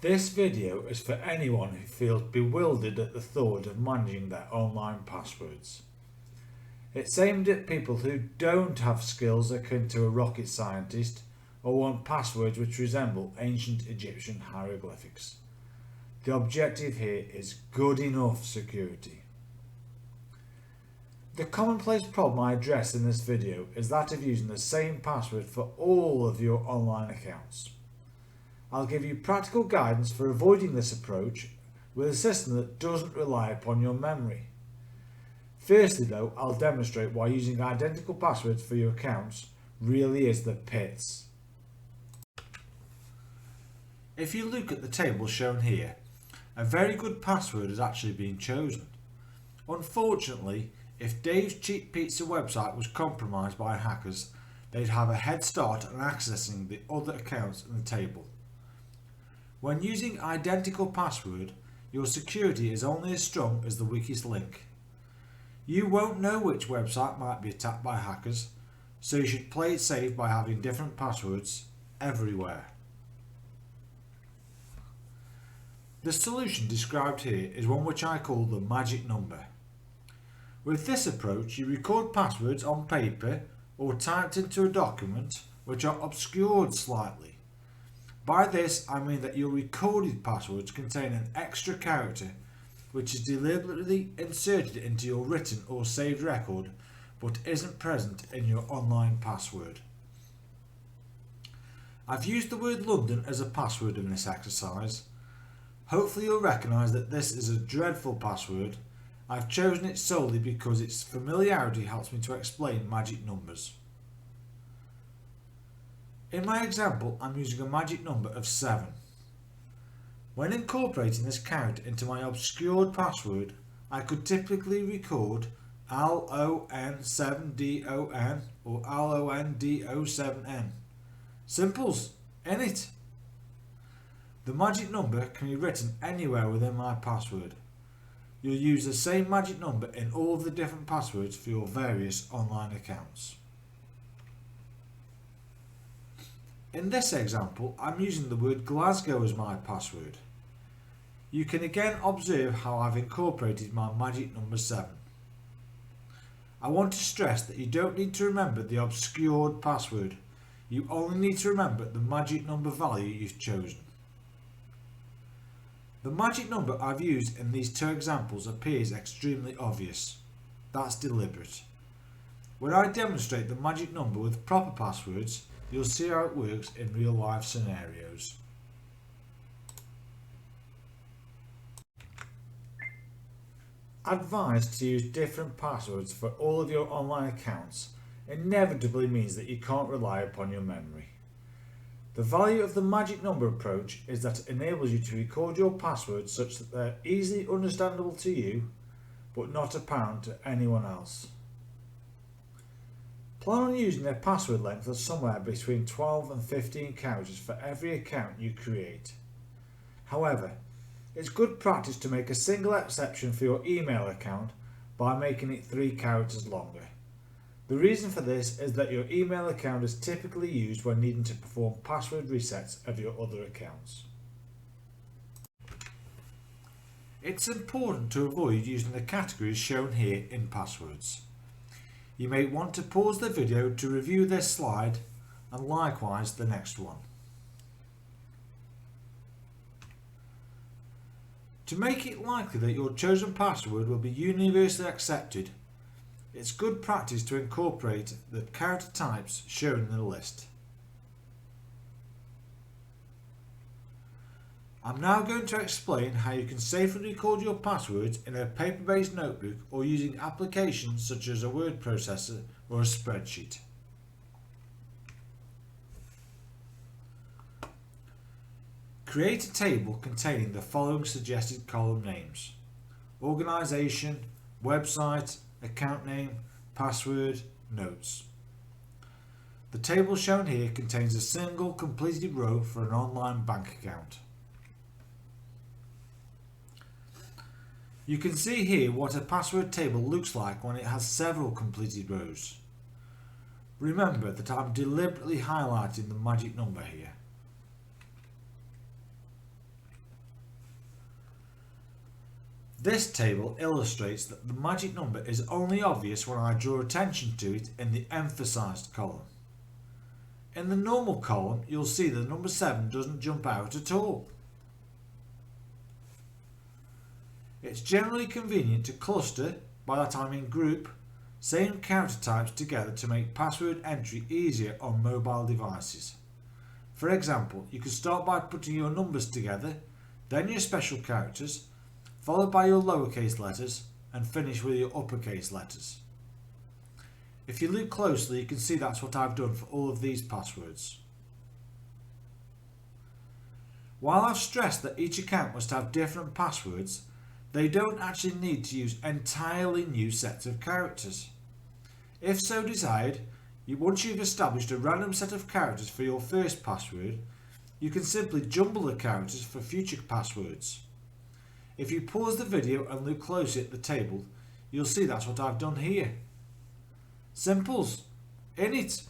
This video is for anyone who feels bewildered at the thought of managing their online passwords. It's aimed at people who don't have skills akin to a rocket scientist or want passwords which resemble ancient Egyptian hieroglyphics. The objective here is good enough security. The commonplace problem I address in this video is that of using the same password for all of your online accounts. I'll give you practical guidance for avoiding this approach with a system that doesn't rely upon your memory. Firstly though, I'll demonstrate why using identical passwords for your accounts really is the pits. If you look at the table shown here, a very good password has actually been chosen. Unfortunately, if Dave's Cheap Pizza website was compromised by hackers, they'd have a head start on accessing the other accounts in the table. When using identical password, your security is only as strong as the weakest link. You won't know which website might be attacked by hackers, so you should play it safe by having different passwords everywhere. The solution described here is one which I call the magic number. With this approach, you record passwords on paper or typed into a document which are obscured slightly. By this, I mean that your recorded passwords contain an extra character which is deliberately inserted into your written or saved record but isn't present in your online password. I've used the word London as a password in this exercise. Hopefully you'll recognise that this is a dreadful password. I've chosen it solely because its familiarity helps me to explain magic numbers. In my example, I'm using a magic number of 7. When incorporating this character into my obscured password, I could typically record LON7DON or LONDO7N. Simples, innit? The magic number can be written anywhere within my password. You'll use the same magic number in all of the different passwords for your various online accounts. In this example, I'm using the word Glasgow as my password. You can again observe how I've incorporated my magic number 7. I want to stress that you don't need to remember the obscured password. You only need to remember the magic number value you've chosen. The magic number I've used in these two examples appears extremely obvious. That's deliberate. When I demonstrate the magic number with proper passwords, you'll see how it works in real life scenarios. Advised to use different passwords for all of your online accounts inevitably means that you can't rely upon your memory. The value of the magic number approach is that it enables you to record your passwords such that they're easily understandable to you but not apparent to anyone else. Plan on using a password length of somewhere between 12 and 15 characters for every account you create. However, it's good practice to make a single exception for your email account by making it 3 characters longer. The reason for this is that your email account is typically used when needing to perform password resets of your other accounts. It's important to avoid using the categories shown here in passwords. You may want to pause the video to review this slide and likewise the next one. To make it likely that your chosen password will be universally accepted, it's good practice to incorporate the character types shown in the list. I'm now going to explain how you can safely record your passwords in a paper-based notebook or using applications such as a word processor or a spreadsheet. Create a table containing the following suggested column names: organisation, website, account name, password, notes. The table shown here contains a single completed row for an online bank account. You can see here what a password table looks like when it has several completed rows. Remember that I'm deliberately highlighting the magic number here. This table illustrates that the magic number is only obvious when I draw attention to it in the emphasised column. In the normal column, you'll see that the number 7 doesn't jump out at all. It's generally convenient to cluster, by that I mean group, same character types together to make password entry easier on mobile devices. For example, you could start by putting your numbers together, then your special characters, followed by your lowercase letters, and finish with your uppercase letters. If you look closely, you can see that's what I've done for all of these passwords. While I've stressed that each account must have different passwords, they don't actually need to use entirely new sets of characters. If so desired, once you've established a random set of characters for your first password, you can simply jumble the characters for future passwords. If you pause the video and look closely at the table, you'll see that's what I've done here. Simples, innit?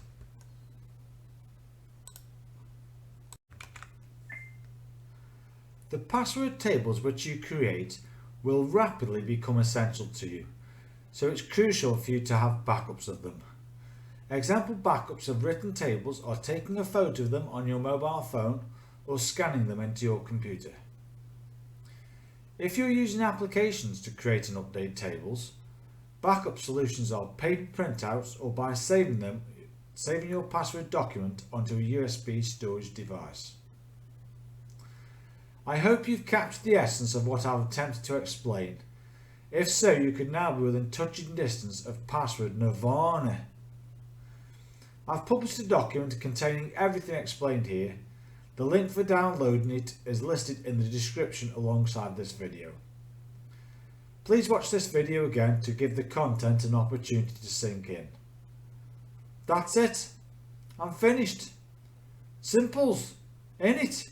The password tables which you create will rapidly become essential to you, so it's crucial for you to have backups of them. Example backups of written tables are taking a photo of them on your mobile phone or scanning them into your computer. If you're using applications to create and update tables, backup solutions are paper printouts or by saving your password document onto a USB storage device. I hope you've captured the essence of what I've attempted to explain. If so, you could now be within touching distance of password nirvana. I've published a document containing everything explained here. The link for downloading it is listed in the description alongside this video. Please watch this video again to give the content an opportunity to sink in. That's it. I'm finished. Simples, innit?